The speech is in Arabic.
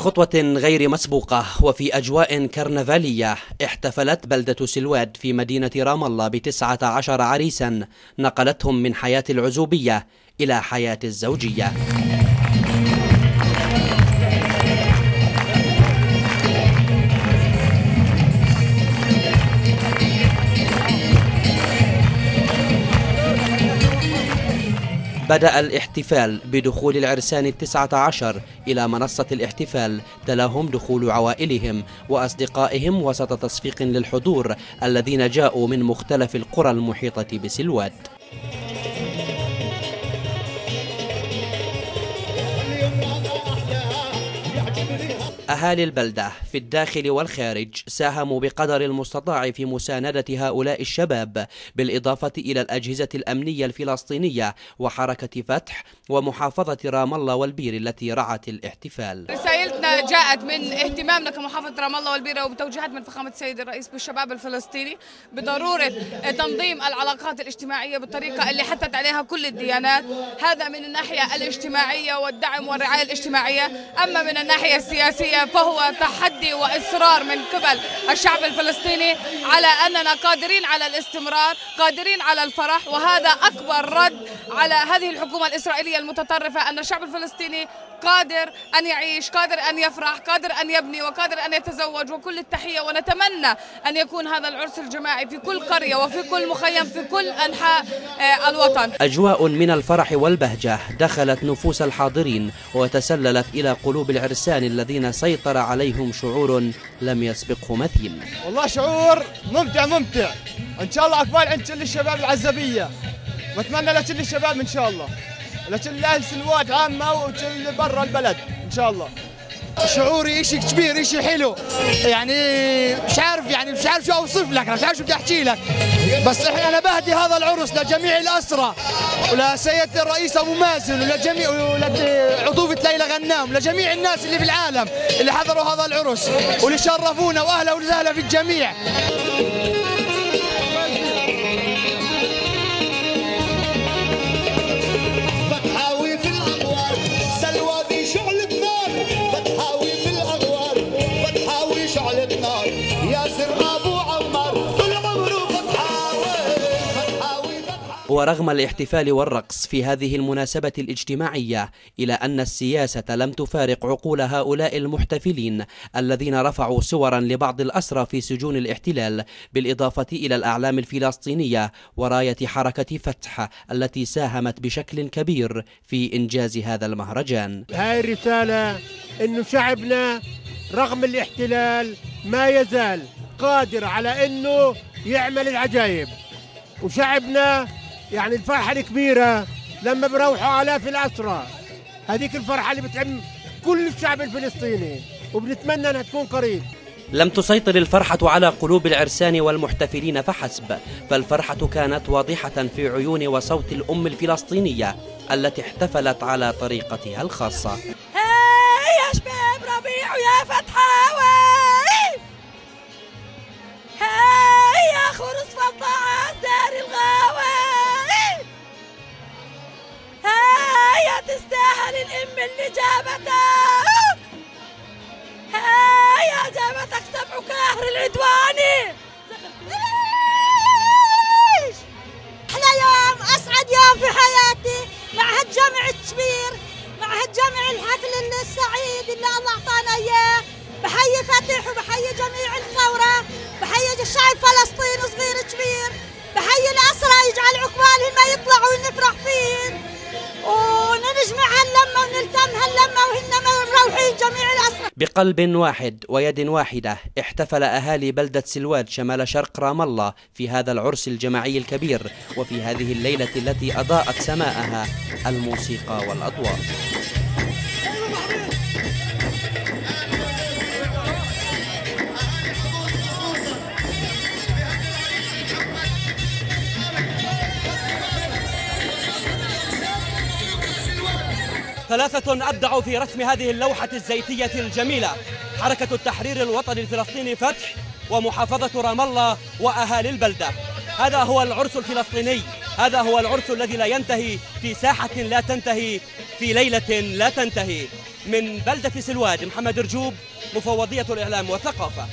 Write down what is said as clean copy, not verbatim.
بخطوة غير مسبوقة وفي أجواء كرنفالية احتفلت بلدة سلواد في مدينة رام الله ب19 عريسا نقلتهم من حياة العزوبية إلى حياة الزوجية. بدأ الاحتفال بدخول العرسان 19 إلى منصة الاحتفال، تلاهم دخول عوائلهم وأصدقائهم وسط تصفيق للحضور الذين جاءوا من مختلف القرى المحيطة بسلواد. أهالي البلدة في الداخل والخارج ساهموا بقدر المستطاع في مساندة هؤلاء الشباب، بالإضافة إلى الأجهزة الأمنية الفلسطينية وحركة فتح ومحافظة رام الله والبير التي رعت الاحتفال. رسائلنا جاءت من اهتمامنا كمحافظة رام الله والبير وبتوجيهات من فخامة السيد الرئيس بالشباب الفلسطيني بضرورة تنظيم العلاقات الاجتماعية بالطريقة اللي حثت عليها كل الديانات، هذا من الناحية الاجتماعية والدعم والرعاية الاجتماعية. أما من الناحية السياسية فهو تحدي وإصرار من قبل الشعب الفلسطيني على أننا قادرين على الاستمرار، قادرين على الفرح، وهذا أكبر رد على هذه الحكومة الإسرائيلية المتطرفة، أن الشعب الفلسطيني قادر أن يعيش، قادر أن يفرح، قادر أن يبني وقادر أن يتزوج. وكل التحية، ونتمنى أن يكون هذا العرس الجماعي في كل قرية وفي كل مخيم في كل أنحاء الوطن. أجواء من الفرح والبهجة دخلت نفوس الحاضرين وتسللت إلى قلوب العرسان الذين سيطر عليهم شعور لم يسبقه مثيل. والله شعور ممتع إن شاء الله عقبال عند كل الشباب العزبية، وأتمنى لكل الشباب إن شاء الله، لكل أهل سلواد عامة وكل برا البلد إن شاء الله. شعوري شيء كبير، شيء حلو، يعني مش عارف شو اوصف لك، مش عارف شو بدي احكي لك، بس انا بهدي هذا العرس لجميع الاسرى ولسيادة الرئيس ابو مازن ولجميع ولعضوفة ليلى غنام ولجميع الناس اللي في العالم اللي حضروا هذا العرس واللي شرفونا، واهلا وسهلا في الجميع. ورغم الاحتفال والرقص في هذه المناسبة الاجتماعية، إلى أن السياسة لم تفارق عقول هؤلاء المحتفلين الذين رفعوا صورا لبعض الأسرى في سجون الاحتلال، بالإضافة إلى الأعلام الفلسطينية وراية حركة فتح التي ساهمت بشكل كبير في إنجاز هذا المهرجان. هاي الرسالة إنه شعبنا رغم الاحتلال ما يزال قادر على إنه يعمل العجائب، وشعبنا يعني الفرحة الكبيرة لما بروحوا آلاف الأسرى، هذيك الفرحة اللي بتعم كل الشعب الفلسطيني، وبنتمنى أنها تكون قريب. لم تسيطر الفرحة على قلوب العرسان والمحتفلين فحسب، فالفرحة كانت واضحة في عيون وصوت الأم الفلسطينية التي احتفلت على طريقتها الخاصة. هاي يا شباب ربيع ويا فتحاوي، هاي يا خرس فضاعة دار الغاوي، تستاهل الام اللي جابتك، هاي جابتك سبع كاهر العدواني. احلى يوم، اسعد يوم في حياتي مع هالجمع الكبير، مع هالجمع الحفل السعيد اللي الله اعطانا اياه. بحيي فتح وبحيي جميع الثوره، بحيي الشعب فلسطين صغير كبير، بحيي الاسرى يجعل عقبالهم ما يطلعوا ونفرح فين، ونجمع هاللمة ونلتم هاللمة وهن مروحين جميع الأسرى. بقلب واحد ويد واحدة احتفل أهالي بلدة سلواد شمال شرق رام الله في هذا العرس الجماعي الكبير، وفي هذه الليلة التي أضاءت سماءها الموسيقى والأضواء. ثلاثة أبدعوا في رسم هذه اللوحة الزيتية الجميلة: حركة التحرير الوطني الفلسطيني فتح، ومحافظة رام الله، وأهالي البلدة. هذا هو العرس الفلسطيني، هذا هو العرس الذي لا ينتهي في ساحة لا تنتهي، في ليلة لا تنتهي. من بلدة سلواد محمد رجوب، مفوضية الإعلام والثقافة.